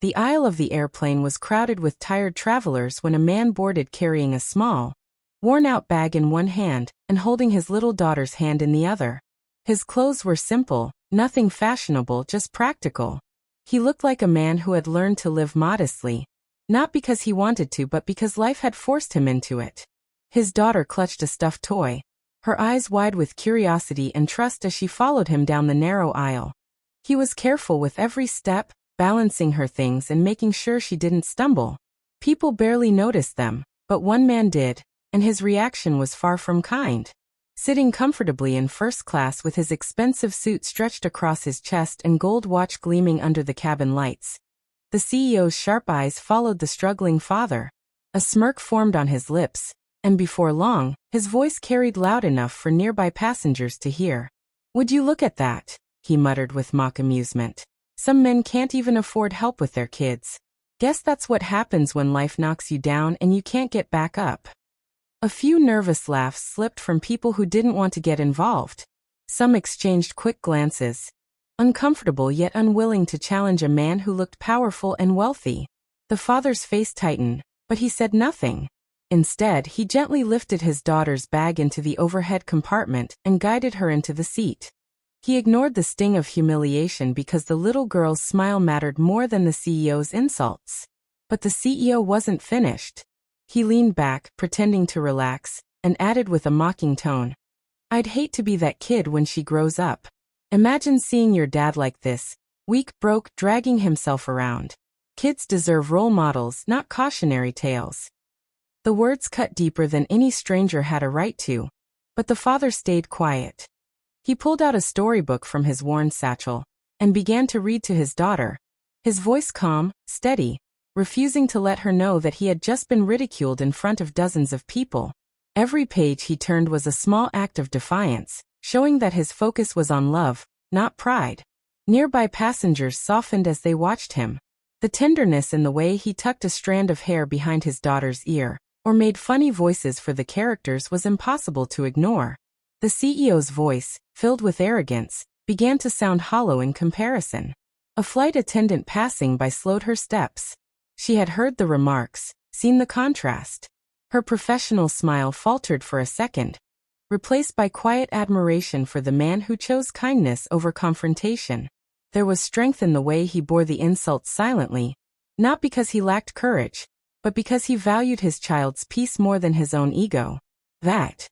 The aisle of the airplane was crowded with tired travelers when a man boarded carrying a small, worn-out bag in one hand and holding his little daughter's hand in the other. His clothes were simple, nothing fashionable, just practical. He looked like a man who had learned to live modestly, not because he wanted to but because life had forced him into it. His daughter clutched a stuffed toy, her eyes wide with curiosity and trust as she followed him down the narrow aisle. He was careful with every step, balancing her things and making sure she didn't stumble. People barely noticed them, but one man did, and his reaction was far from kind. Sitting comfortably in first class with his expensive suit stretched across his chest and gold watch gleaming under the cabin lights, the CEO's sharp eyes followed the struggling father. A smirk formed on his lips, and before long, his voice carried loud enough for nearby passengers to hear. "Would you look at that?" he muttered with mock amusement. "Some men can't even afford help with their kids. Guess that's what happens when life knocks you down and you can't get back up." A few nervous laughs slipped from people who didn't want to get involved. Some exchanged quick glances, uncomfortable yet unwilling to challenge a man who looked powerful and wealthy. The father's face tightened, but he said nothing. Instead, he gently lifted his daughter's bag into the overhead compartment and guided her into the seat. He ignored the sting of humiliation because the little girl's smile mattered more than the CEO's insults. But the CEO wasn't finished. He leaned back, pretending to relax, and added with a mocking tone, "I'd hate to be that kid when she grows up. Imagine seeing your dad like this, weak, broke, dragging himself around. Kids deserve role models, not cautionary tales." The words cut deeper than any stranger had a right to, but the father stayed quiet. He pulled out a storybook from his worn satchel and began to read to his daughter, his voice calm, steady, refusing to let her know that he had just been ridiculed in front of dozens of people. Every page he turned was a small act of defiance, showing that his focus was on love, not pride. Nearby passengers softened as they watched him. The tenderness in the way he tucked a strand of hair behind his daughter's ear, or made funny voices for the characters, was impossible to ignore. The CEO's voice, filled with arrogance, began to sound hollow in comparison. A flight attendant passing by slowed her steps. She had heard the remarks, seen the contrast. Her professional smile faltered for a second, replaced by quiet admiration for the man who chose kindness over confrontation. There was strength in the way he bore the insults silently, not because he lacked courage, but because he valued his child's peace more than his own ego. That